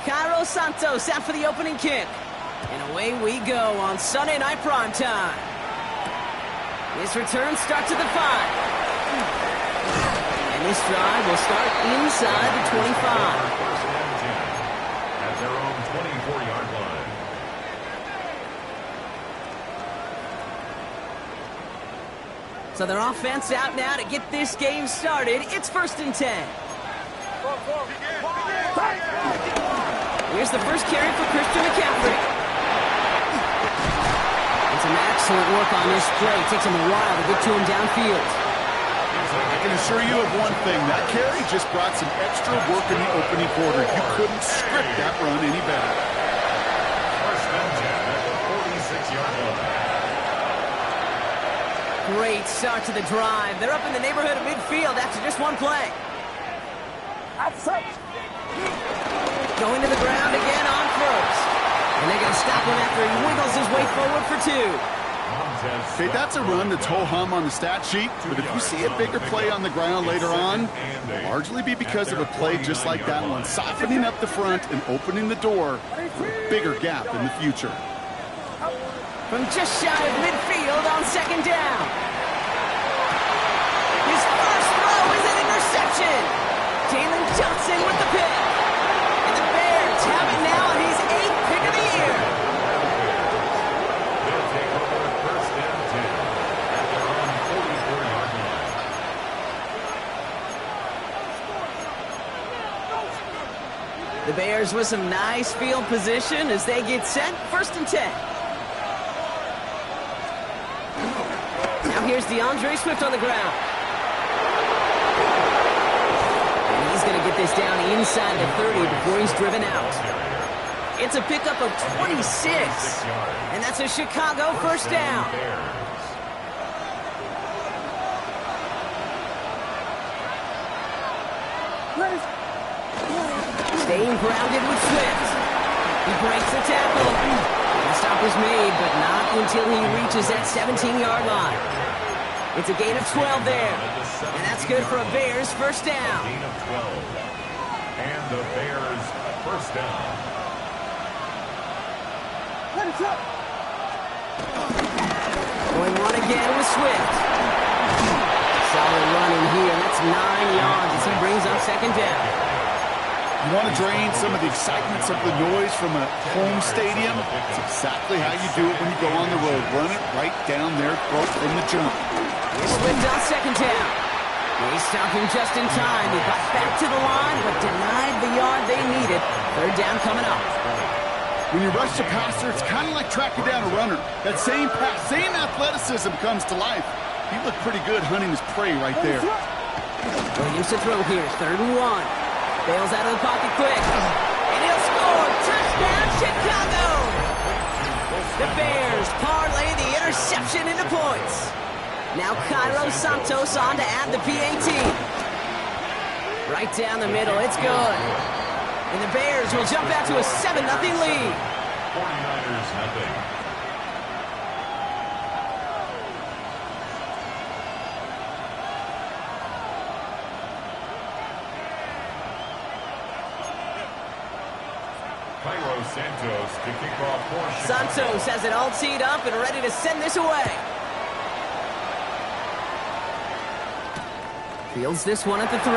Cairo Santos out for the opening kick. And away we go on Sunday Night Primetime. This return starts at the 5. And this drive will start inside the 25. First and 10 at their own 24-yard line. So their offense out now to get this game started. It's 1st and 10. Here's the first carry for Christian McCaffrey. And some excellent work on this play. It takes him a while to get to him downfield. I can assure you of one thing. That carry just brought some extra work in the opening quarter. You couldn't script that run any better. First and 10 at the 46-yard line. Great start to the drive. They're up in the neighborhood of midfield after just one play. Going to the ground again on first. And they're going to stop him after he wiggles his way forward for 2. Okay, that's a run that's ho-hum on the stat sheet, but if you see a bigger play on the ground later on, it'll largely be because of a play just like that one, softening up the front and opening the door for a bigger gap in the future. From just shy of midfield on 2nd down. His first throw is an interception. Jalen Johnson with the pick. And the Bears have it now, and he's 8th pick of the year. They'll take over first and 10 at their own 44-yard line. The Bears with some nice field position as they get set. 1st and 10. Now here's DeAndre Swift on the ground. And he's going to get this down inside the 30 before he's driven out. It's a pickup of 26. And that's a Chicago first down. Staying grounded with Swift. He breaks the tackle. The stop is made, but not until he reaches that 17-yard line. It's a gain of 12 there. And that's good for a Bears first down. Gain of 12. And the Bears first down. Going one again with Swift. Solid run in here. That's 9 yards as he brings up 2nd down. You want to drain some of the excitements of the noise from a home stadium? It's exactly how you do it when you go on the road. Run it right down their throat from the jump. Swift on 2nd down. They stopped him just in time. He got back to the line, but denied the yard they needed. 3rd down coming up. When you rush a passer, it's kind of like tracking down a runner. That same pass, same athleticism comes to life. He looked pretty good hunting his prey right there. Williams to throw here. 3rd and 1. Bails out of the pocket quick. And he'll score. Touchdown, Chicago! The Bears parlay the interception into points. Now Cairo Santos on to add the PAT. Right down the middle. It's good. And the Bears will jump out to a 7-0 lead. 49ers nothing. Cairo Santos to kick off for Chicago. Santos has it all teed up and ready to send this away. Fields this one at the 3.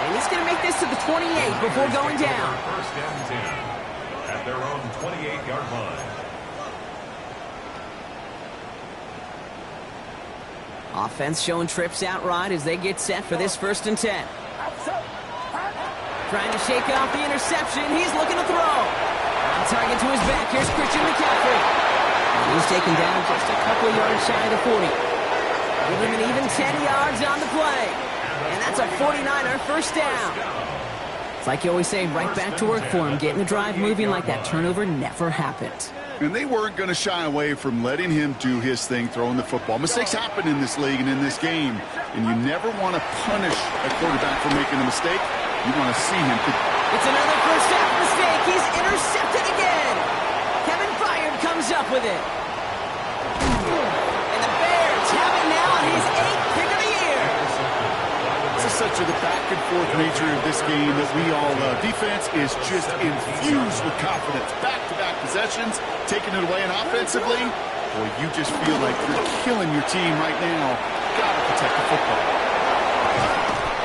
And he's going to make this to the 28 before going down. First and 10 at their own 28-yard line. Offense showing trips out right as they get set for this 1st and 10. Trying to shake off the interception. He's looking to throw. On target to his back. Here's Christian McCaffrey. And he's taken down just a couple yards shy of the 40. Give him an even 10 yards on the play. And that's a 49er first down. It's like you always say, right back to work for him. Getting the drive moving like that turnover never happened. And they weren't going to shy away from letting him do his thing, throwing the football. Mistakes happen in this league and in this game. And you never want to punish a quarterback for making a mistake. You want to see him. It's another first half mistake. He's intercepted again. Kevin Byard comes up with it. And the Bears have it now, and he's 8th pick of the year. It's a such of the back-and-forth nature of this game that we all love. Defense is just infused with confidence. Back-to-back possessions, taking it away, and offensively, boy, you just feel like you're killing your team right now. Gotta protect the football.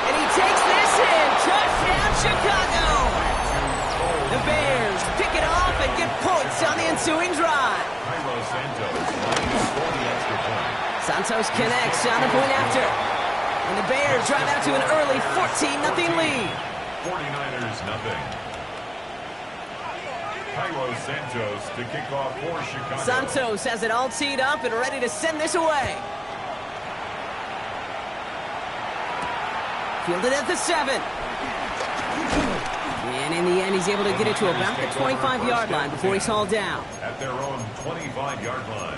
And he takes this in. Touchdown, Chicago! The Bears pick it off and get points on the ensuing drive. Cairo Santos might score the extra point. Santos connects on the point after. And the Bears drive out to an early 14-0 lead. 49ers nothing. Cairo Santos to kick off for Chicago. Santos has it all teed up and ready to send this away. Fielded at the 7. And in the end, he's able to get it to about the 25-yard line before he's hauled down. At their own 25-yard line.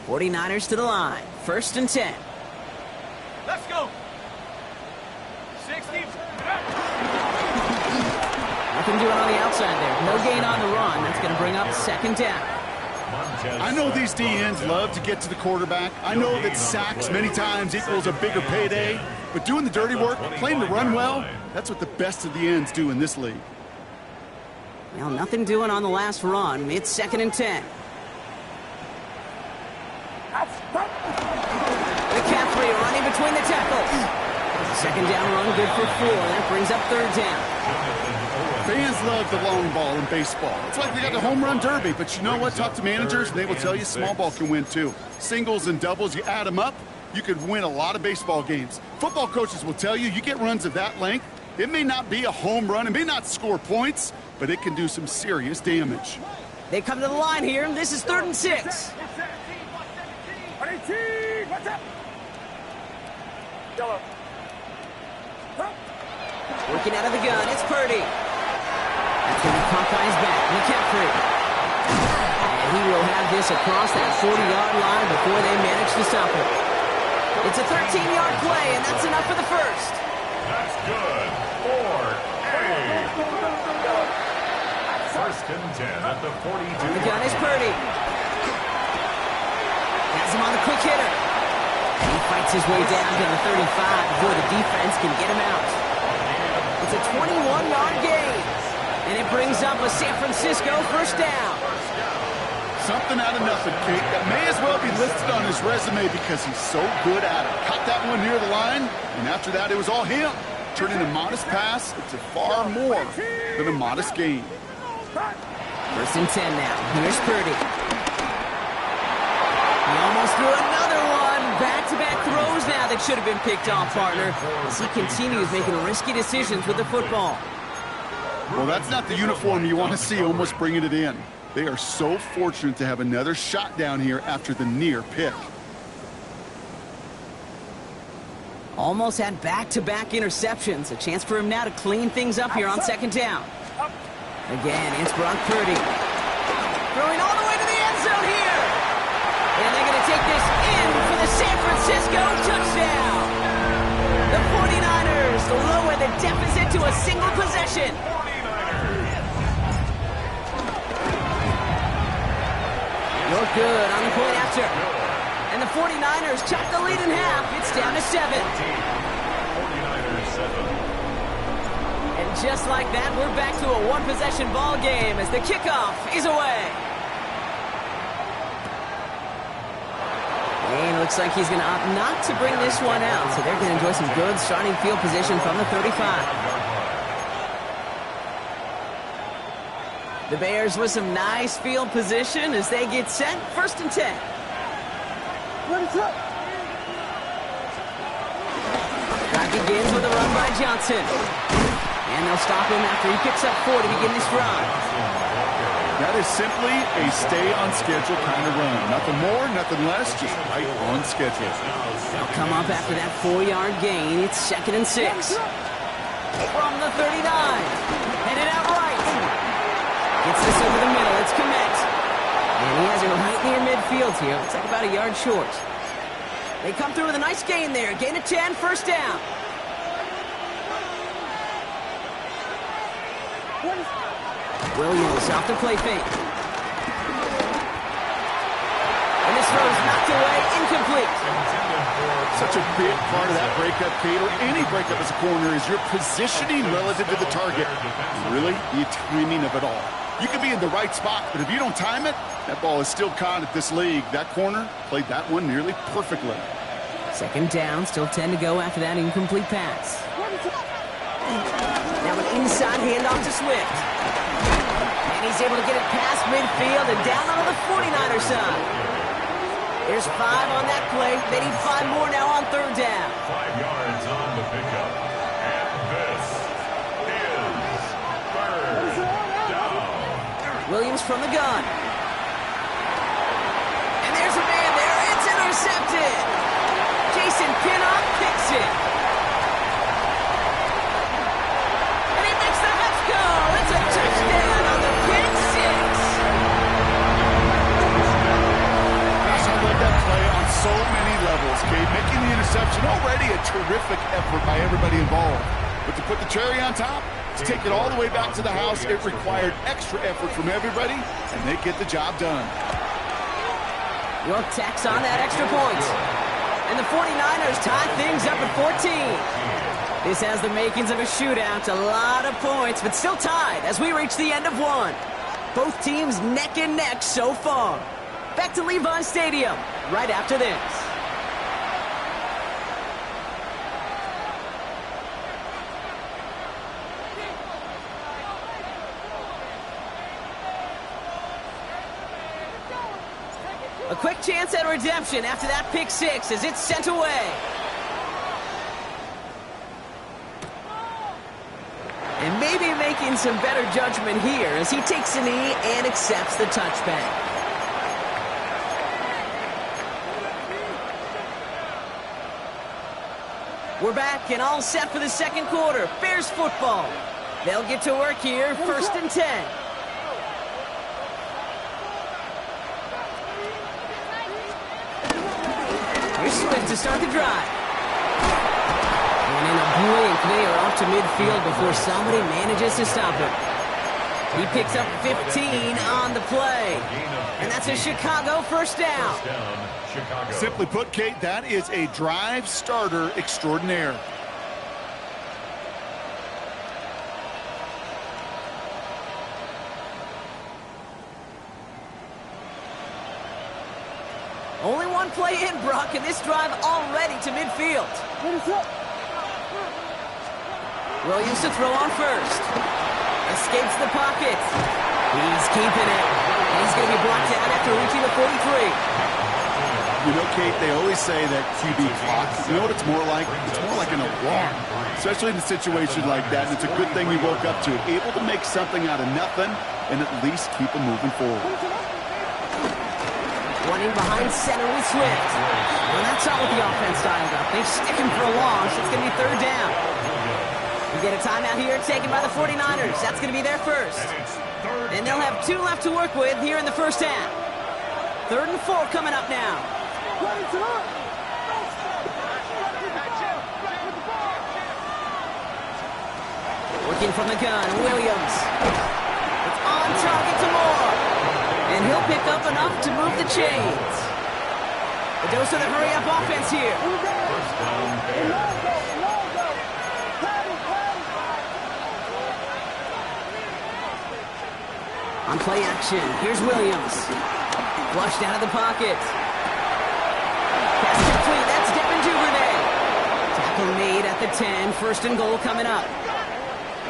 '49ers to the line. 1st and 10. Let's go. 60. Nothing doing on the outside there. No gain on the run. That's going to bring up 2nd down. I know these DNs love to get to the quarterback. I know that sacks many times equals a bigger payday. But doing the dirty work, playing the run well, that's what the best of the ends do in this league. Well, nothing doing on the last run. It's 2nd and 10. McCaffrey running between the tackles. 2nd down run, good for 4. That brings up 3rd down. Fans love the long ball in baseball. It's like they got the home run derby, but you know what? Talk to managers, and they will tell you small ball can win too. Singles and doubles, you add them up, you could win a lot of baseball games. Football coaches will tell you, you get runs of that length, it may not be a home run, it may not score points, but it can do some serious damage. They come to the line here. This is 3rd and 6. Working out of the gun, it's Purdy. That's going to be Popeye's back. McCaffrey. And he will have this across that 40-yard line before they manage to stop it. It's a 13-yard play, and that's enough for the first. That's good. 4-A. 1st and 10 at the 42. The gun is Purdy. Has him on the quick hitter. And he fights his way down to the 35 before the defense can get him out. It's a 21-yard gain. And it brings up a San Francisco 1st down. Something out of nothing, Kate. That may as well be listed on his resume because he's so good at it. Caught that one near the line, and after that, it was all him. Turning a modest pass into far more than a modest gain. 1st and 10 now. Here's Purdy. He almost threw another one. Back-to-back throws now that should have been picked off, partner, as he continues making risky decisions with the football. Well, that's not the uniform you want to see almost bringing it in. They are so fortunate to have another shot down here after the near pick. Almost had back-to-back interceptions. A chance for him now to clean things up here on 2nd down. Again, it's Brock Purdy. Throwing all the way to the end zone here. And they're going to take this in for the San Francisco touchdown. The 49ers lower the deficit to a single possession. No good on the point after. And the 49ers chop the lead in half. It's down to 7. 49ers 7. And just like that, we're back to a one-possession ball game as the kickoff is away. And it looks like he's going to opt not to bring this one out, so they're going to enjoy some good starting field position from the 35. The Bears with some nice field position as they get set. 1st and 10. Drive begins with a run by Johnson. And they'll stop him after he picks up 4 to begin this drive. That is simply a stay-on-schedule kind of run. Nothing more, nothing less, just right on schedule. They'll come up after that 4-yard gain. It's 2nd and 6. From the 39. Headed out right. Gets this over the middle. It's Kmet. And he has it right near midfield here. Looks like about a yard short. They come through with a nice gain there. Gain of 10, 1st down. Williams off the play fake. And this throw is knocked away incomplete. Such a big part of that breakup, Kate, or any breakup as a corner, is your positioning relative to the target. And really, the timing of it all. You can be in the right spot, but if you don't time it, that ball is still caught at this league. That corner played that one nearly perfectly. Second down, still 10 to go after that incomplete pass. Now an inside handoff to Swift. And he's able to get it past midfield and down onto the 49er side. There's 5 on that play. They need 5 more now on third down. 5 yards on the pickup. And this is third down. Williams from the gun. And there's a man there. It's intercepted. Jason Pinnock picks it. And he makes the Huffs go. It's a touchdown on the pick six. Gosh, I love that play on so many levels, Kate. Making the interception already a terrific effort by everybody involved. But to put the cherry on top, to take it all the way back to the house, it required extra effort from everybody, and they get the job done. York tacks on that extra point. And the 49ers tie things up at 14. This has the makings of a shootout. A lot of points, but still tied as we reach the end of one. Both teams neck and neck so far. Back to Levi Stadium right after this. A quick chance at redemption after that pick six as it's sent away. And maybe making some better judgment here as he takes a knee and accepts the touchback. We're back and all set for the second quarter. Bears football. They'll get to work here, 1st and 10. Here's Swift to start the drive. And in a blink, they are off to midfield before somebody manages to stop him. He picks up 15 on the play. And that's a Chicago first down. First down, Chicago. Simply put, Kate, that is a drive starter extraordinaire. Only one play in, Brock, and this drive already to midfield. Williams to throw on first. Escapes the pocket. He's keeping it. And he's going to be brought down after reaching the 43. You know, Kate, they always say that QB clock. You know what it's more like? It's more like an alarm, especially in a situation like that. And it's a good thing you woke up to it. Able to make something out of nothing and at least keep them moving forward. Running behind center with Swift. Well, that's not what the offense dialed up. They stick him for a loss. It's going to be third down. We get a timeout here taken by the 49ers. That's going to be their first. And they'll have 2 left to work with here in the first half. 3rd and 4 coming up now. Working from the gun, Williams. It's on target to Moore. And he'll pick up enough to move the chains. A dose of the hurry-up offense here. First down, Bears. On play action, here's Williams. Flushed out of the pocket. Pass complete, that's Devin Duvernay. Tackle made at the 10, 1st and goal coming up.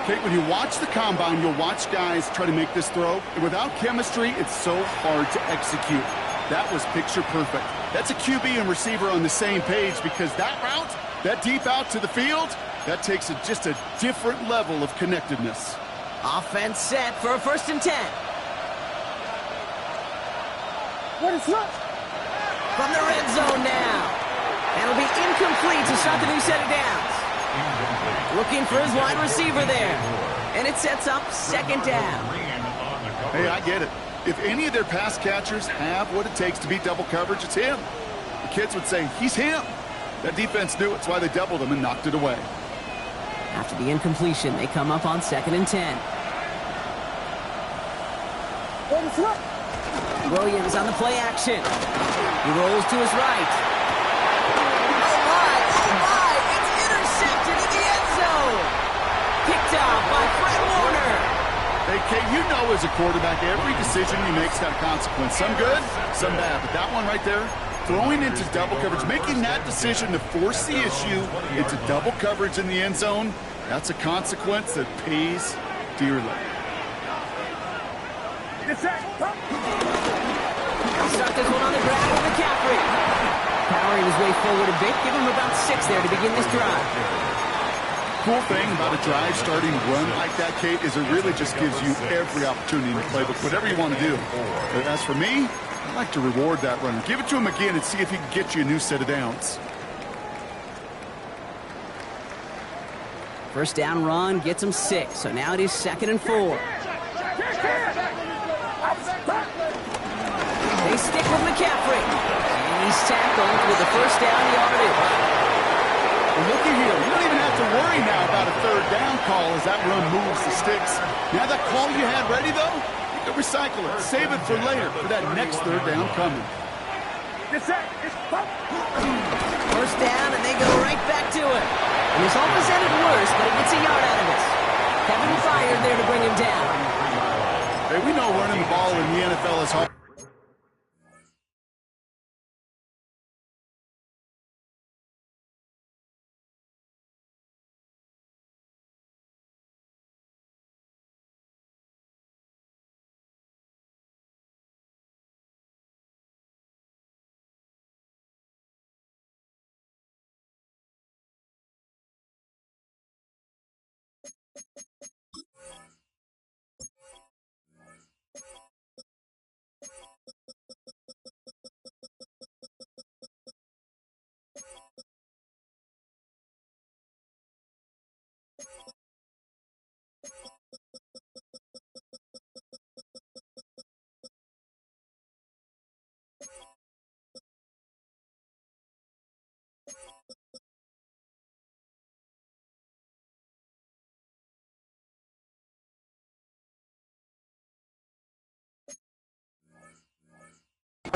Kate, when you watch the combine, you'll watch guys try to make this throw. And without chemistry, it's so hard to execute. That was picture perfect. That's a QB and receiver on the same page because that route, that deep out to the field, that takes just a different level of connectedness. Offense set for a 1st and 10. From the red zone now. That'll be incomplete to start the new set of downs. Looking for his wide receiver there. And it sets up 2nd down. Hey, I get it. If any of their pass catchers have what it takes to beat double coverage, it's him. The kids would say, he's him. That defense knew it's why they doubled him and knocked it away. After the incompletion, they come up on 2nd and 10. Williams on the play action. He rolls to his right. picked off by Fred Warner. Hey, Kate, you know as a quarterback, every decision he makes got a consequence. Some good, some bad. But that one right there, throwing into double coverage, making that decision to force the issue into double coverage in the end zone, that's a consequence that pays dearly. Start this one on the ground with McCaffrey. Powering his way forward a bit. Give him about 6 there to begin this drive. Cool thing about a drive starting run like that, Kate, is it really just gives you every opportunity in the playbook, whatever you want to do. But as for me, I like to reward that runner. Give it to him again and see if he can get you a new set of downs. First down run gets him 6, so now it is 2nd and 4. They stick with McCaffrey. And he's tackled with the first down yardage. Well, looky here. You don't even have to worry now about a third down call as that run moves the sticks. Now that call you had ready, though, you can recycle it. Save it for later for that next third down coming. First down, and they go right back to it. And this almost ended worse, but he gets a yard out of this. Kevin Byard there to bring him down. Hey, we know running the ball in the NFL is hard.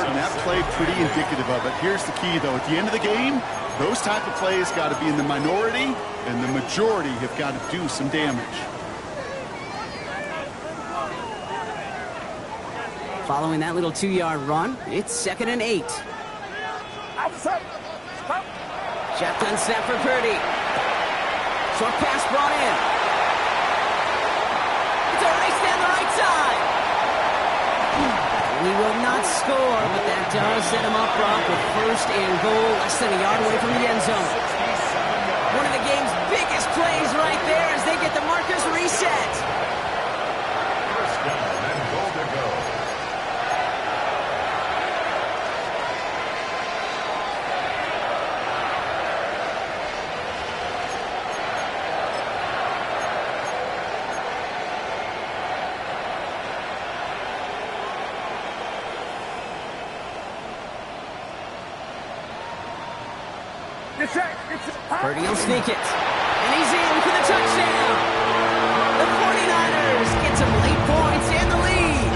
And that play pretty indicative of it. Here's the key, though. At the end of the game, those type of plays got to be in the minority, and the majority have got to do some damage. Following that little 2-yard run, it's 2nd and 8. Shotgun snap for Purdy. Short pass brought in. It's a race down the right side. He will not score, but that does set him up front with 1st and goal, less than a yard away from the end zone. One of the game's biggest plays right there as they get the markers reset. First down and goal to go. Purdy will sneak it. And he's in for the touchdown. The 49ers get some late points and the lead.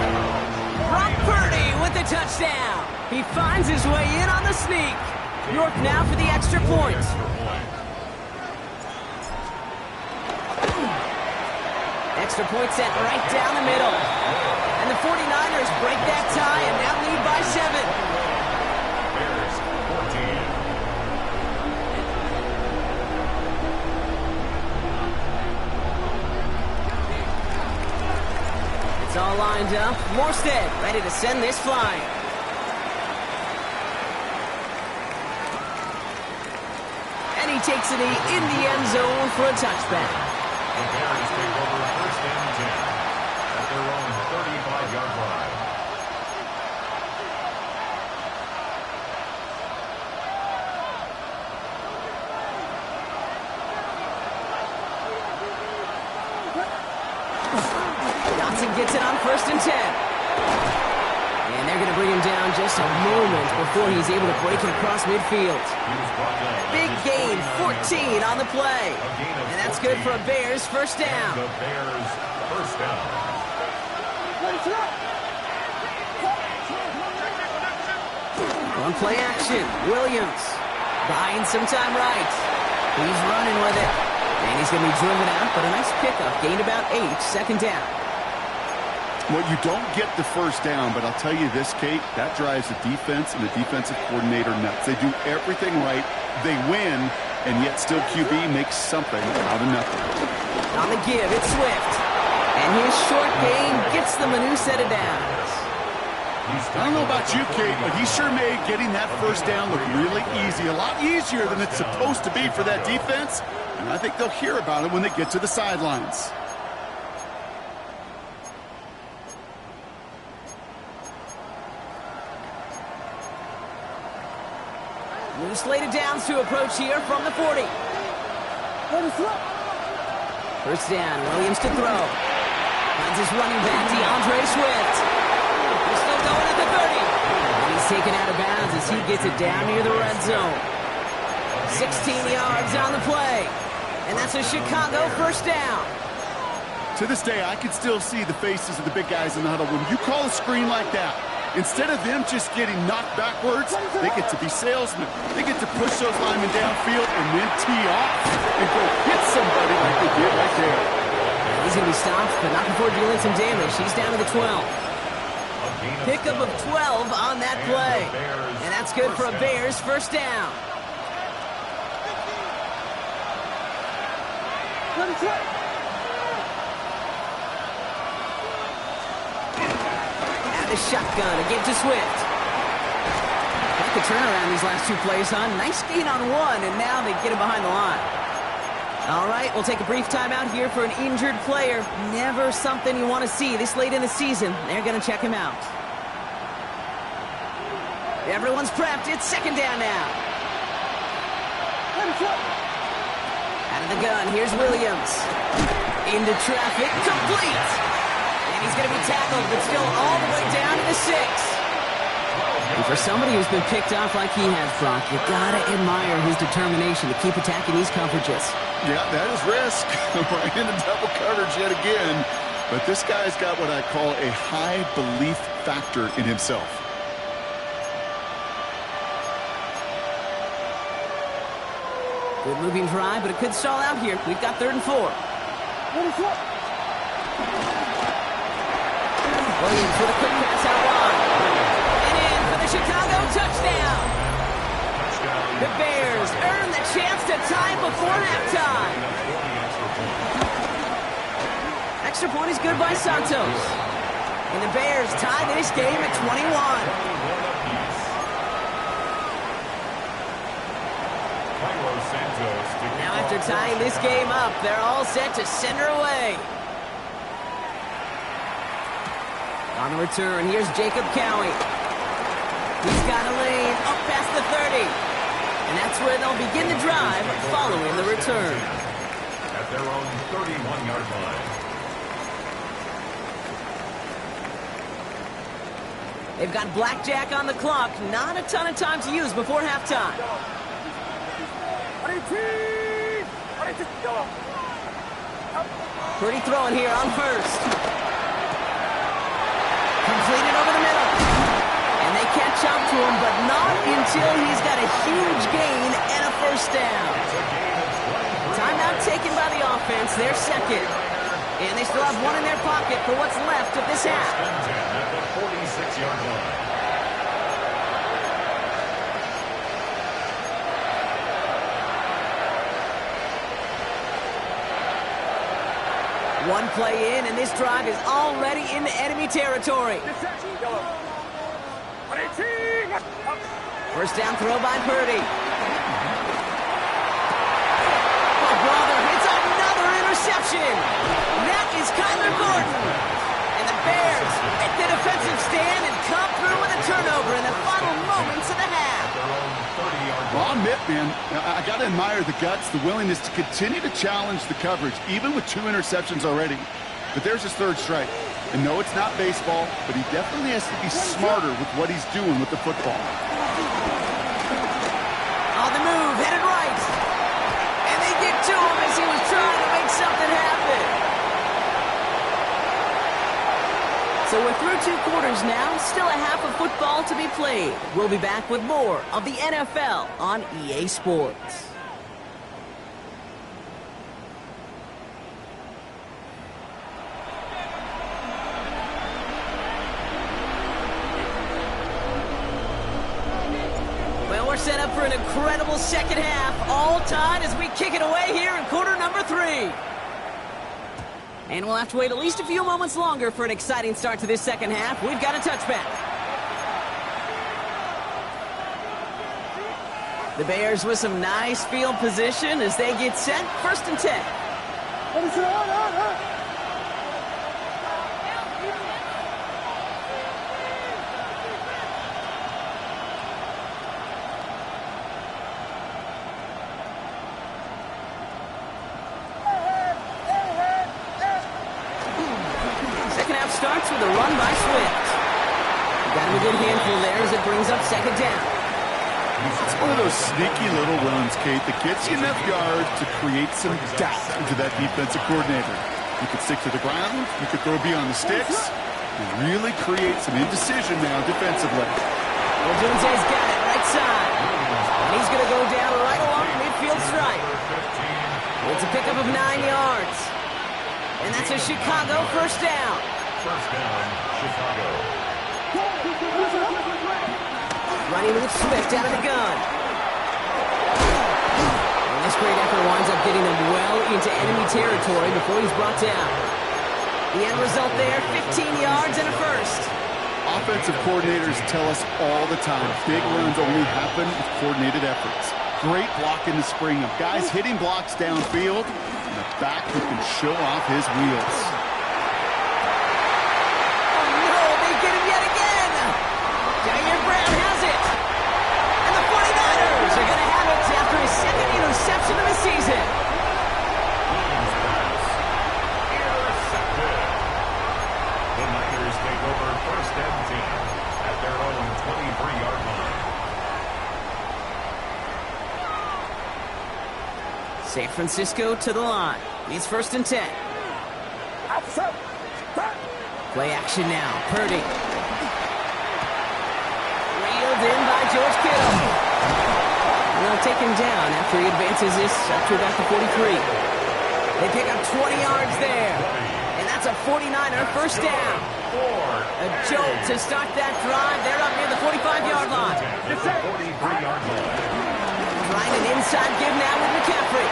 Brock Purdy with the touchdown. He finds his way in on the sneak. York now for the extra point. Extra point set right down the middle. And the 49ers break that tie and now lead by 7. Bears 14. It's all lined up. Morstead ready to send this flying. And he takes it in the end zone for a touchback. The Bears take over 1st and 10 at their own 35-yard line. Gets it on 1st and 10. And they're going to bring him down just a moment before he's able to break it across midfield. Big gain, 14 on the play. And that's good for a Bears first down. The Bears first down. On play action, Williams buying some time right. He's running with it. And he's going to be driven out, but a nice pickup. Gained about 8, second down. Well, you don't get the first down, but I'll tell you this, Kate, that drives the defense and the defensive coordinator nuts. They do everything right, they win, and yet still QB makes something out of nothing. On the give, it's Swift. And his short gain gets them a new set of downs. I don't know about you, Kate, but he sure made getting that first down look really easy. A lot easier than it's supposed to be for that defense, and I think they'll hear about it when they get to the sidelines. New slated downs to approach here from the 40. First down, Williams to throw. Finds his running back, DeAndre Swift. He's still going at the 30. And he's taken out of bounds as he gets it down near the red zone. 16 yards on the play. And that's a Chicago first down. To this day, I can still see the faces of the big guys in the huddle. When you call a screen like that, instead of them just getting knocked backwards, they get to be salesmen. They get to push those linemen downfield and then tee off and go hit somebody like they did right there. He's going to be stopped, but not before dealing some damage. He's down to the 12. Pickup of 12 on that play. And that's good for a Bears first down. Shotgun to give to Swift. Got the turnaround these last two plays, huh? Nice gain on one, and now they get him behind the line. All right, we'll take a brief timeout here for an injured player. Never something you want to see this late in the season. They're going to check him out. Everyone's prepped. It's second down now. Out of the gun, here's Williams. Into traffic, complete. He's going to be tackled, but still all the way down to the 6. And for somebody who's been picked off like he has, Brock, you got to admire his determination to keep attacking these coverages. Yeah, that is risk. Right into double coverage yet again. But this guy's got what I call a high belief factor in himself. Good moving drive, but it could stall out here. We've got 3rd and 4. Williams with a quick pass out wide. And in for the Chicago touchdown. The Bears earn the chance to tie before halftime. Extra point is good by Santos. And the Bears tie this game at 21. Now after tying this game up, they're all set to send her away. On the return, here's Jacob Cowie. He's got a lane up past the 30. And that's where they'll begin the drive following the return. At their own 31-yard line. They've got blackjack on the clock. Not a ton of time to use before halftime. Pretty throwing here on first. Completed over the middle. And they catch up to him, but not until he's got a huge gain and a first down. Timeout taken by the offense, their second. And they still have one in their pocket for what's left of this half. At the 46-yard line. One play in, and this drive is already into enemy territory. First down throw by Purdy. Oh, brother, it's another interception. That is Kyler Gordon. And the Bears hit the defensive stand and come through with a turnover in the final moments of the half. Well, I'll admit, man, I got to admire the guts, the willingness to continue to challenge the coverage, even with 2 interceptions already. But there's his 3rd strike. And no, it's not baseball, but he definitely has to be smarter with what he's doing with the football. On the move, headed right. And they get to him as he was trying to make something happen. So we're through 2 quarters now, still a half of football to be played. We'll be back with more of the NFL on EA Sports. for an incredible second half. All tied as we kick it away here in quarter number 3. And we'll have to wait at least a few moments longer for an exciting start to this second half. We've got a touchback. The Bears with some nice field position as they get set. 1st and 10. Second half starts with a run by Swift. Got him a good handful there as it brings up 2nd down. It's one of those sneaky little runs, Kate, that gets you enough yards to create some doubt into that defensive coordinator. You could stick to the ground, you could throw beyond the sticks, and really create some indecision now defensively. Well, Dunze's got it right side. And he's going to go down right along the midfield stripe. It's a pickup of 9 yards. And that's a Chicago 1st down. 1st down, Chicago. Running with Swift out of the gun. And this great effort winds up getting him well into enemy territory before he's brought down. The end result there, 15 yards and a 1st. Offensive coordinators tell us all the time, big runs only happen with coordinated efforts. Great block in the spring of guys hitting blocks downfield, and a back who can show off his wheels. Oh no, they get him yet again! Jair Brown has it! And the 49ers are going to have it after his 2nd interception of the season. Intercepted. The Niners take over 1st and 10 at their own 23-yard line. San Francisco to the line. It's 1st and 10. Play action now. Purdy. Reeled in by George Kittle. And they'll take him down after he advances this up to about the 43. They pick up 20 yards there. And that's a 49er 1st down. A jolt to start that drive. They're up near the 45-yard line. 43-yard line. Trying an inside give now with McCaffrey.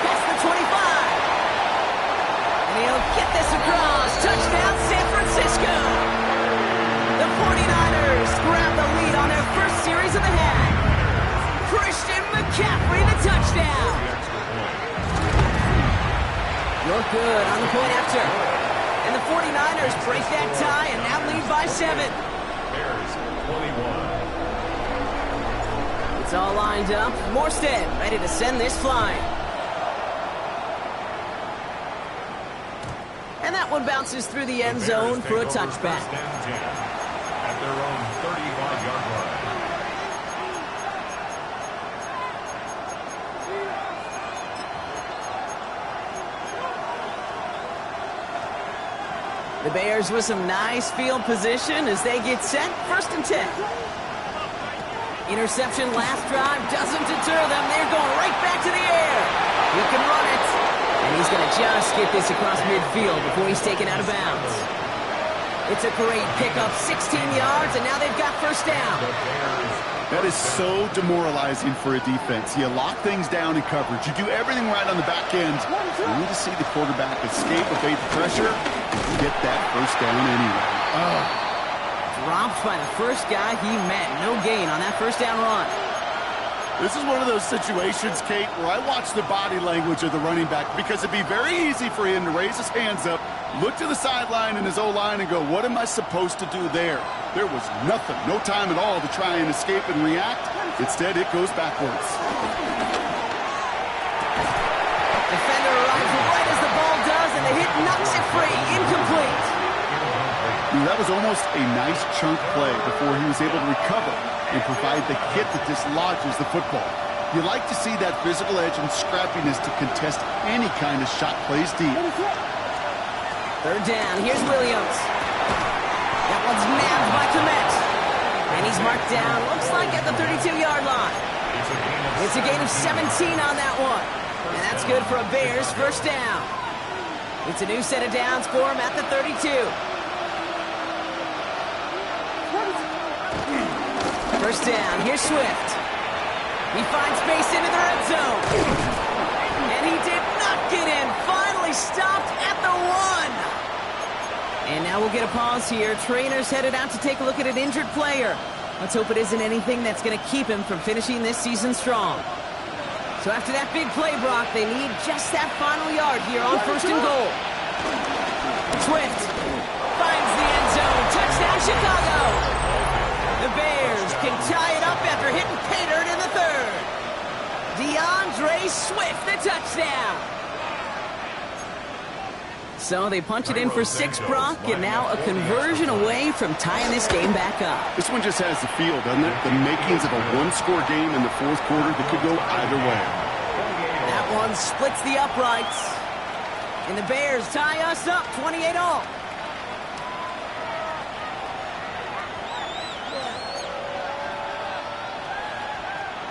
That's the 25. And he'll get this across. Touchdown, San Francisco. The 49ers grab the lead on their 1st series of the half. Christian McCaffrey, the touchdown. Look good on the point after. And the 49ers break that tie and now lead by 7. Bears 21. It's all lined up. Morstead ready to send this flying. And that one bounces through the end zone for a touchback. 1st and 10 at their own 35-yard line. The Bears with some nice field position as they get set. 1st and 10. Interception last drive doesn't deter them. They're going right back to the air. He can run it. And he's going to just get this across midfield before he's taken out of bounds. It's a great pickup, 16 yards, and now they've got 1st down. That is so demoralizing for a defense. You lock things down in coverage. You do everything right on the back end. You need to see the quarterback escape, evade the pressure, and get that 1st down anyway. Dropped by the first guy he met. No gain on that 1st down run. This is one of those situations, Kate, where I watch the body language of the running back because it'd be very easy for him to raise his hands up, look to the sideline in his O-line and go, what am I supposed to do there? There was nothing, no time at all to try and escape and react. Instead, it goes backwards. Defender arrives right as the ball does, and the hit knocks it free. Incomplete. That was almost a nice chunk play before he was able to recover and provide the hit that dislodges the football. You like to see that physical edge and scrappiness to contest any kind of shot plays deep. 3rd down. Here's Williams. That one's nabbed by Kmet. And he's marked down, looks like at the 32-yard line. It's a gain of 17 on that one. And that's good for a Bears 1st down. It's a new set of downs for him at the 32. First down. Here's Swift. He finds space into the red zone. And he did not get in. Finally stopped at the 1. And now we'll get a pause here. Trainers headed out to take a look at an injured player. Let's hope it isn't anything that's going to keep him from finishing this season strong. So after that big play, Brock, they need just that final yard here on first and goal. Swift finds the end zone. Touchdown, Chicago. The Bears can tie it up after hitting pay dirt in the third. DeAndre Swift, the touchdown. So they punch it in for 6, Brock, and now a conversion away from tying this game back up. This one just has the feel, doesn't it? The makings of a one-score game in the fourth quarter that could go either way. That one splits the uprights. And the Bears tie us up 28-all.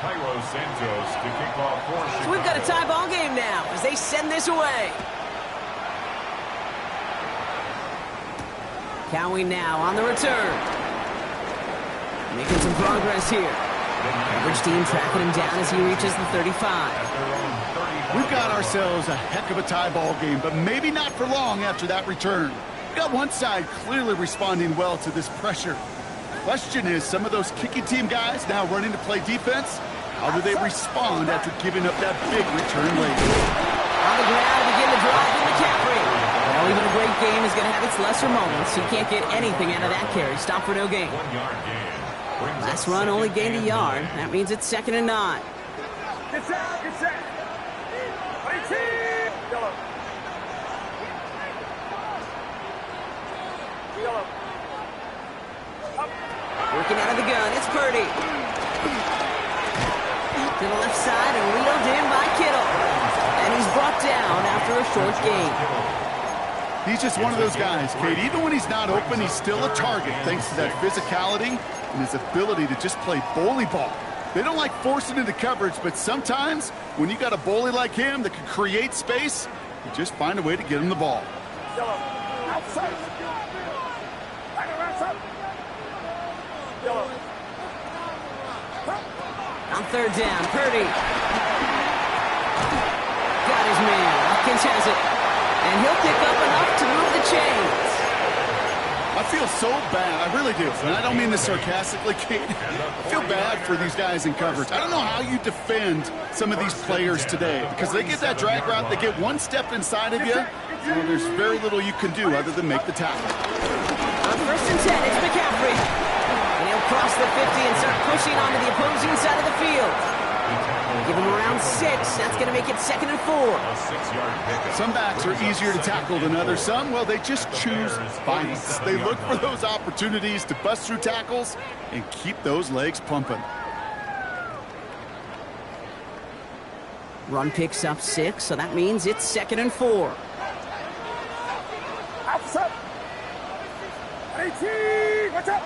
Cairo Santos to kick off for Chicago. So we've got a tie ball game now as they send this away. Cowie now on the return. Making some progress here. Coverage team tracking him down as he reaches the 35. We've got ourselves a heck of a tie ball game, but maybe not for long after that return. We've got one side clearly responding well to this pressure. Question is, some of those kicking team guys now running to play defense, how do they respond after giving up that big return late? On the ground to begin the drive in McCaffrey. Well, even a great game is going to have its lesser moments. He can't get anything out of that carry. Stop for no gain. 1 yard gain. Last run only gained a yard. That means it's 2nd and 9. Get set. Get set. 18. Yellow. Yellow. Working out of the gun. It's Purdy. To the left side and reeled in by Kittle. And he's brought down after a short gain. He's just one of those guys, Kate. Even when he's not open, he's still a target thanks to that physicality and his ability to just play bully ball. They don't like forcing into coverage, but sometimes when you got a bully like him that can create space, you just find a way to get him the ball. Yellow. Outside. Yellow. On 3rd down, Purdy. Got his man. Hopkins has it. And he'll pick up enough to move the chains. I feel so bad. I really do. And I don't mean this sarcastically, Kate. I feel bad for these guys in coverage. I don't know how you defend some of these players today because they get that drag route, they get one step inside of you, well, there's very little you can do other than make the tackle. On 1st and 10, it's McCaffrey. And he'll cross the 50 and start pushing onto the opposing side of the field. Give him around 6. That's going to make it 2nd and 4. A 6-yard pickup. Some backs are easier to tackle than others. Some, well, they just choose violence. They look for those opportunities to bust through tackles and keep those legs pumping. Run picks up 6, so that means it's 2nd and 4. Outside. 18. Watch out.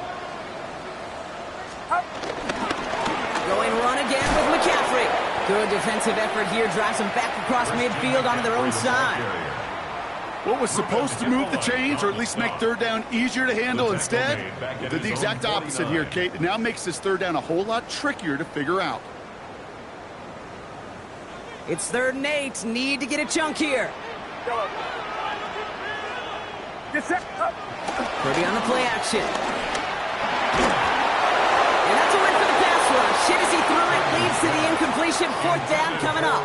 Going run again with McCaffrey. Good defensive effort here. Drives them back across midfield onto their own side. What was supposed to move the chains or at least make 3rd down easier to handle instead did the exact opposite here, Kate. It now makes this 3rd down a whole lot trickier to figure out. It's 3rd and 8. Need to get a chunk here. Get set. Purdy on the play action. And that's a win for the pass rush. Hit as he threw it. Leads to the incompletion. 4th down coming up.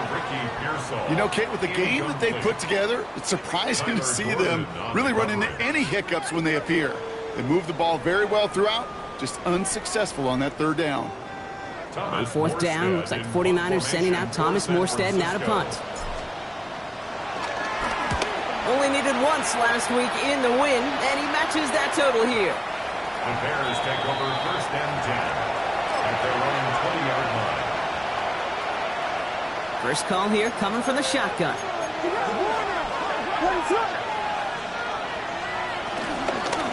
You know, Kate, with the game that they put together, it's surprising to see them really run into any hiccups when they appear. They move the ball very well throughout, just unsuccessful on that 3rd down. On 4th down, looks like 49ers sending out Thomas Morstead now to punt. Only needed once last week in the win, and he matches that total here. The Bears take over 1st and 10 at their own 20-yard line. First call here coming from the shotgun.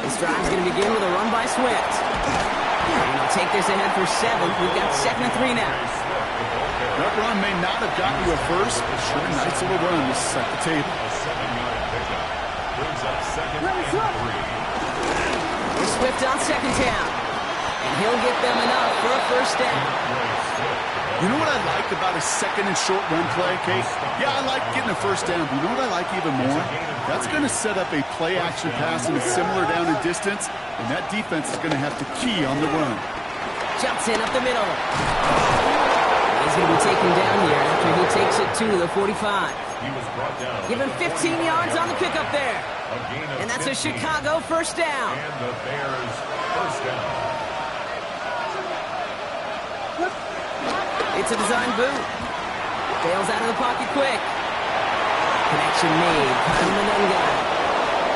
This drive's going to begin with a run by Swift. And he'll take this ahead for 7. We've got 2nd and 3 now. That run may not have gotten you a first, but sure, nice little run to set the table. A 7-yard pickup brings up 2nd and 3. Swift on 2nd down. And he'll get them enough for a first down. You know what I like about a second and short run play, Kate? Yeah, I like getting a first down, but you know what I like even more? That's going to set up a play-action pass in a similar down and distance, and that defense is going to have to key on the run. Jumps in up the middle. He's going to be taken down here after he takes it to the 45. He was brought down. Give him 15 yards on the pickup there. And that's a Chicago first down. And the Bears first down. It's a design boot. Bails out of the pocket quick. Connection made. Kyle Monenga.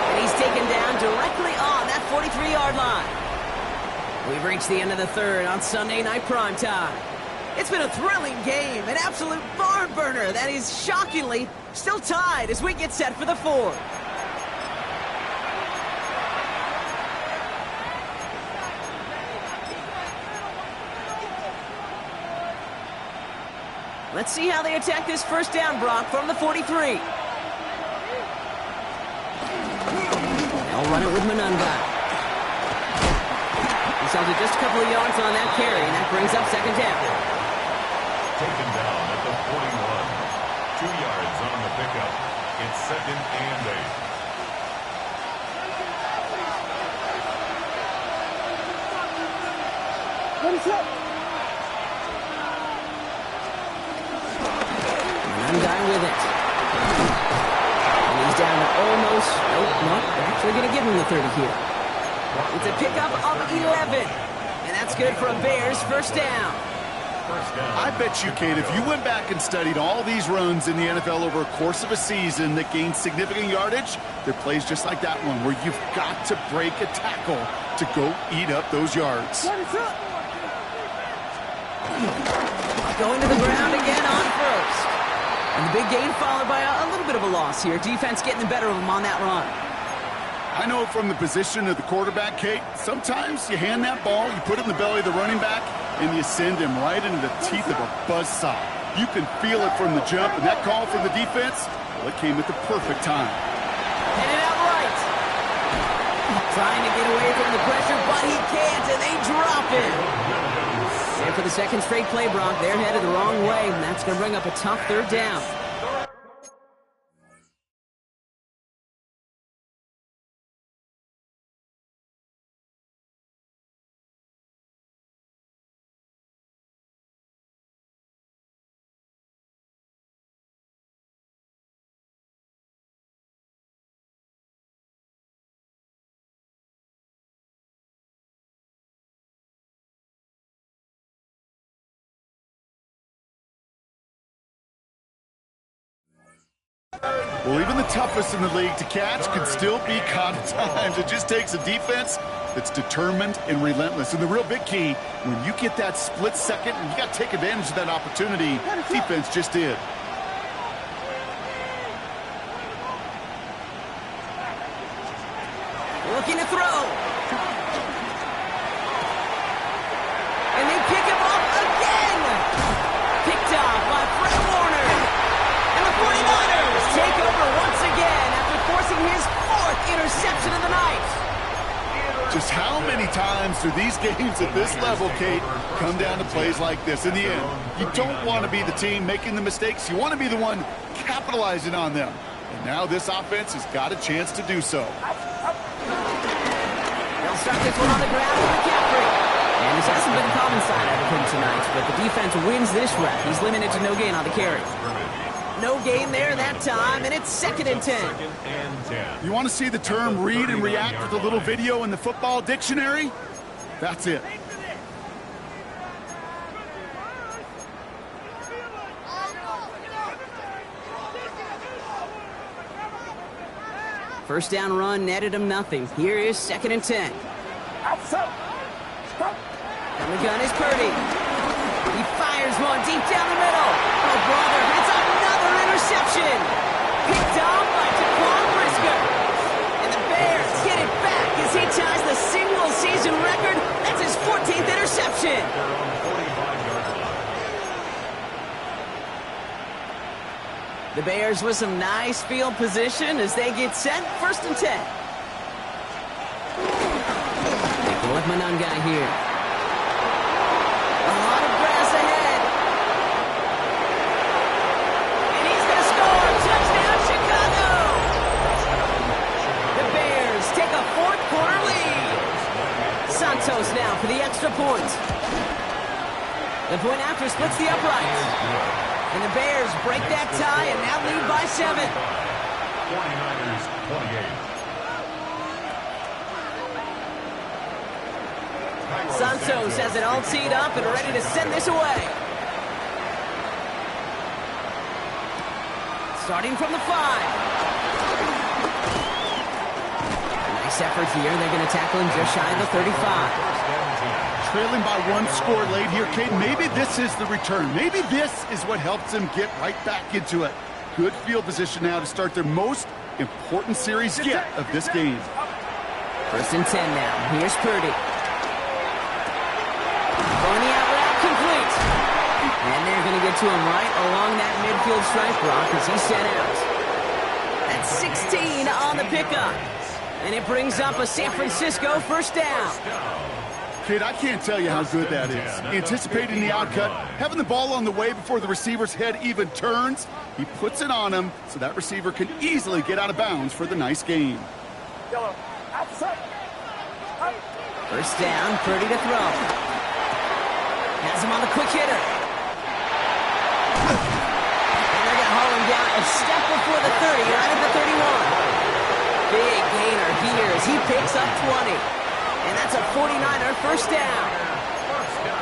And he's taken down directly on that 43-yard line. We've reached the end of the third on Sunday Night Primetime. It's been a thrilling game, an absolute barn burner that is shockingly still tied as we get set for the fourth. Let's see how they attack this first down, Brock, from the 43. They'll run it with Monenga. He's held it just a couple of yards on that carry, and that brings up second down. Taken down at the 41. 2 yards on the pickup. It's second and 8. What is up? Monenga with it. And he's down to almost, they're actually going to give him the 30 here. It's a pickup of 11. And that's good for a Bears first down. I bet you, Kate, if you went back and studied all these runs in the NFL over a course of a season that gained significant yardage, there are plays just like that one where you've got to break a tackle to go eat up those yards. What is up? Going to the ground again on first. And the big gain followed by a little bit of a loss here. Defense getting the better of them on that run. I know from the position of the quarterback, Kate, sometimes you hand that ball, you put it in the belly of the running back, and you send him right into the teeth of a buzzsaw. You can feel it from the jump, and that call from the defense, well, it came at the perfect time. Headed out right. Trying to get away from the pressure, but he can't, and they drop it. And for the second straight play, Brock, they're headed the wrong way, and that's going to bring up a tough third down. Well, even the toughest in the league to catch can still be caught at times. It just takes a defense that's determined and relentless. And the real big key, when you get that split second, and you got to take advantage of that opportunity, defense just did. Looking to throw. And they pick him up again. Picked off by Fred Warner. And the 49ers take over once again after forcing his fourth interception of the night. Just how many times do these games at this level, Kate, come down to plays like this? In the end, you don't want to be the team making the mistakes. You want to be the one capitalizing on them. And now this offense has got a chance to do so. They'll start this one on the ground with McCaffrey. And this hasn't been a common side out of him tonight, but the defense wins this rep. He's limited to no gain on the carry. No gain there that time, and it's second and 10. You want to see the term read and react with a little video in the football dictionary? That's it. First down run netted him nothing. Here is second and 10. Outside. Stop. And the gun is Purdy. He fires one deep down the middle. Oh, brother, it's another interception. Picked off by Jaquan Brisker. And the Bears get it back as he ties the single-season record. That's his 14th interception. The Bears with some nice field position as they get set. First and 10. They pull up Monenga here. The point after splits the uprights. And the Bears break that tie and now lead by 7. 49ers 28. Santos has it all teed up and ready to send this away. Starting from the 5. Nice effort here. They're going to tackle him just shy of the 35. Trailing by 1 score late here, Kate. Maybe this is the return. Maybe this is what helps them get right back into it. Good field position now to start their most important series yet of this game. 1st and 10 now. Here's Purdy. Throwing the out route complete. And they're going to get to him right along that midfield stripe, Brock, as he's set out. That's 16 on the pickup. And it brings up a San Francisco 1st down. Kid, I can't tell you how good that is. Anticipating the outcut, having the ball on the way before the receiver's head even turns. He puts it on him so that receiver can easily get out of bounds for the nice gain. 1st down, Purdy to throw. Has him on the quick hitter. And they're going to haul him down a step before the 30, right at the 31. Big gainer here as he picks up 20. And that's a 49er 1st down.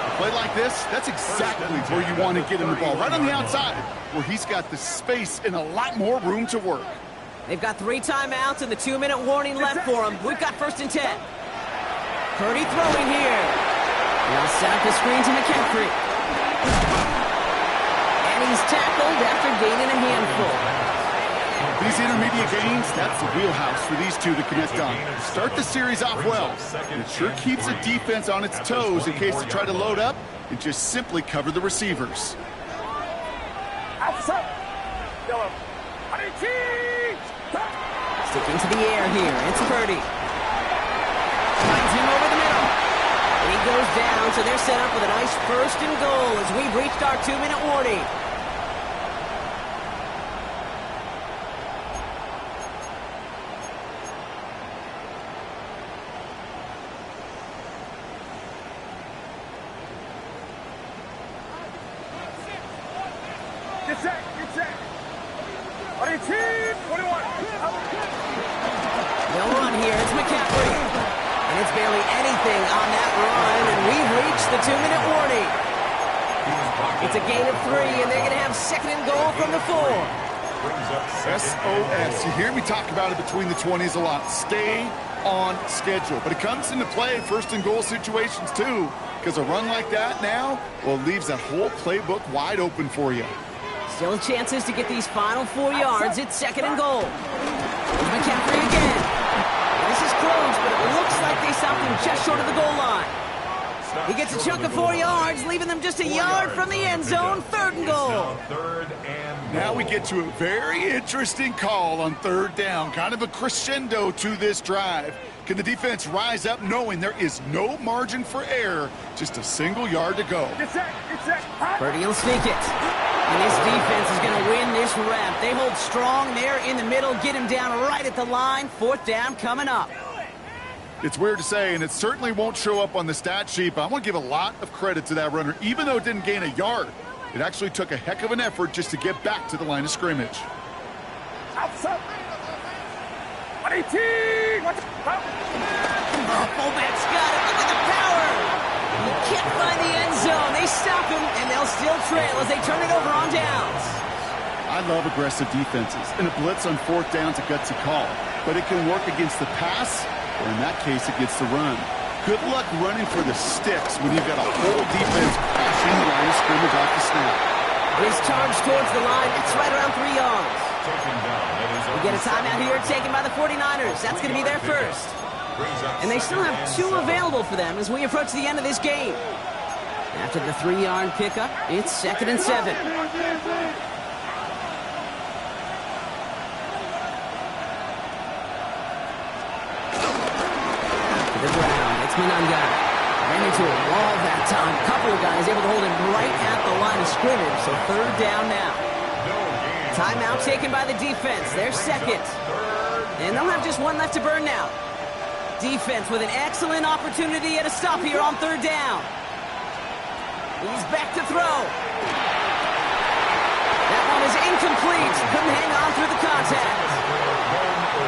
A play like this, that's exactly where you want to get him the ball. Right on the outside, where he's got the space and a lot more room to work. They've got 3 timeouts and the 2-minute warning left for them. We've got 1st and 10. Purdy throwing here. Now set up the screen to McCaffrey. And he's tackled after gaining a handful. These intermediate gains, that's the wheelhouse for these two to connect on. Start the series off well. It sure keeps the defense on its toes in case they try to load up and just simply cover the receivers. Sticking to the air here, it's Purdy. Finds him over the middle. And he goes down, so they're set up with a nice 1st and goal as we've reached our 2-minute warning. They'll run here. It's McCaffrey. And it's barely anything on that run, and we've reached the 2-minute warning. It's a gain of 3, and they're going to have 2nd and goal from the 4. SOS. You hear me talk about it between the 20s a lot. Stay on schedule. But it comes into play in 1st and goal situations, too. Because a run like that now, well, leaves that whole playbook wide open for you. Still chances to get these final 4 yards. It's 2nd and goal. Here's McCaffrey again. This is close, but it looks like they stopped him just short of the goal line. He gets a chunk of 4 yards, leaving them just a yard from the end zone. 3rd and goal. Now we get to a very interesting call on 3rd down. Kind of a crescendo to this drive. Can the defense rise up knowing there is no margin for error? Just a single yard to go. Purdy will sneak it. And this defense is going to win this rep. They hold strong there in the middle, get him down right at the line. 4th down coming up. It's weird to say, and it certainly won't show up on the stat sheet, but I want to give a lot of credit to that runner. Even though it didn't gain a yard, it actually took a heck of an effort just to get back to the line of scrimmage. Fullback's got it. Look at the power. He can't find the end zone. They stop him, and they'll still trail as they turn it over on downs. I love aggressive defenses, and a blitz on 4th down's a gutsy call. But it can work against the pass, or in that case, against the run. Good luck running for the sticks when you've got a whole defense crashing the line of scrimmage off the snap. His charge towards the line, it's right around 3 yards. We get a timeout here taken by the 49ers. That's going to be their first. And they still have 2 available for them as we approach the end of this game. After the 3-yard pickup, it's 2nd and 7. To the ground, it's Monangai. Ran into a wall that time. A couple of guys able to hold him right at the line of scrimmage, so 3rd down now. Timeout taken by the defense. They're 2nd. And they'll have just 1 left to burn now. Defense with an excellent opportunity at a stop here on 3rd down. He's back to throw. That one is incomplete. Couldn't hang on through the contact.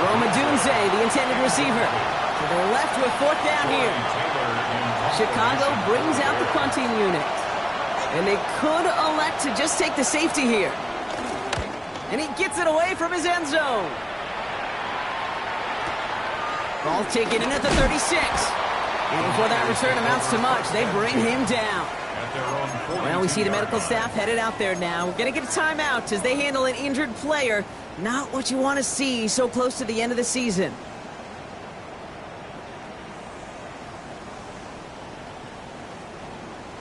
Rome Odunze, the intended receiver. So they're left with 4th down here. Chicago brings out the punting unit. And they could elect to just take the safety here. And he gets it away from his end zone. Ball taken in at the 36. And before that return amounts to much, they bring him down. Well, we see the medical staff headed out there now. We're going to get a timeout as they handle an injured player. Not what you want to see so close to the end of the season.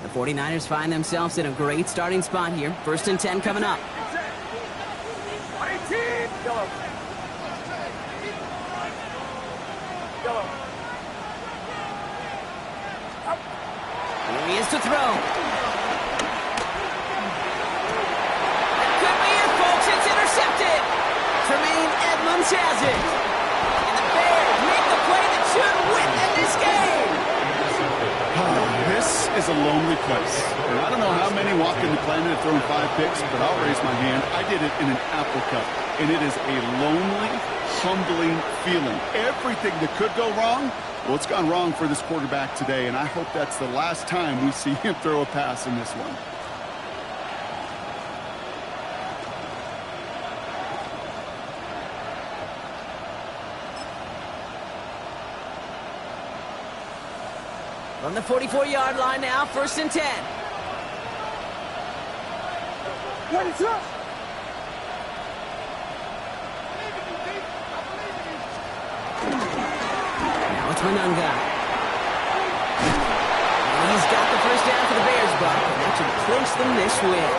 The 49ers find themselves in a great starting spot here. 1st and 10 coming up. Here he is to throw. That could be it, folks. It's intercepted. Tremaine Edmunds has it. And the Bears make the play that should win them this game. This is a lonely place. And I don't know how many walk in the planet have thrown 5 picks, but I'll raise my hand. I did it in an Apple Cup. And it is a lonely, humbling feeling. Everything that could go wrong, well, it's gone wrong for this quarterback today, and I hope that's the last time we see him throw a pass in this one. From the 44-yard line now, 1st and 10. Now it's Monunga. And he's got the 1st down for the Bears, Buck. And that should clinch them this win.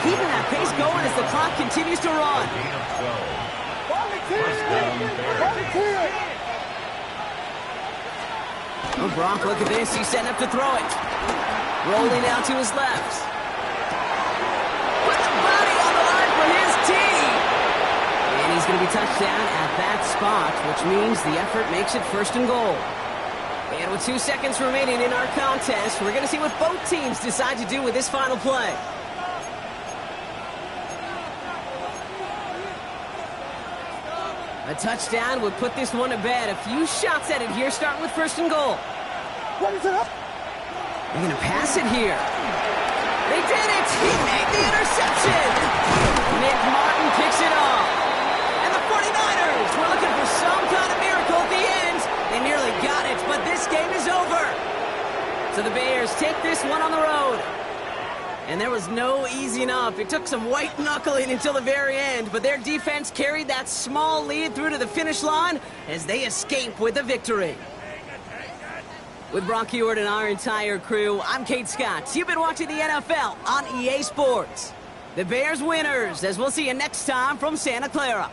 Keeping that pace going as the clock continues to run. Oh, Gronk, look at this. He's setting up to throw it. Rolling out to his left. Put the body on the line for his team. And he's going to be touched down at that spot, which means the effort makes it 1st and goal. And with 2 seconds remaining in our contest, we're going to see what both teams decide to do with this final play. A touchdown would put this one to bed. A few shots at it here, starting with 1st and goal. They're going to pass it here. They did it! He made the interception! Nick Martin picks it off. And the 49ers were looking for some kind of miracle at the end. They nearly got it, but this game is over. So the Bears take this one on the road. And there was no easing up. It took some white knuckling until the very end, but their defense carried that small lead through to the finish line as they escape with the victory. With Brock Huard and our entire crew, I'm Kate Scott. You've been watching the NFL on EA Sports. The Bears winners, as we'll see you next time from Santa Clara.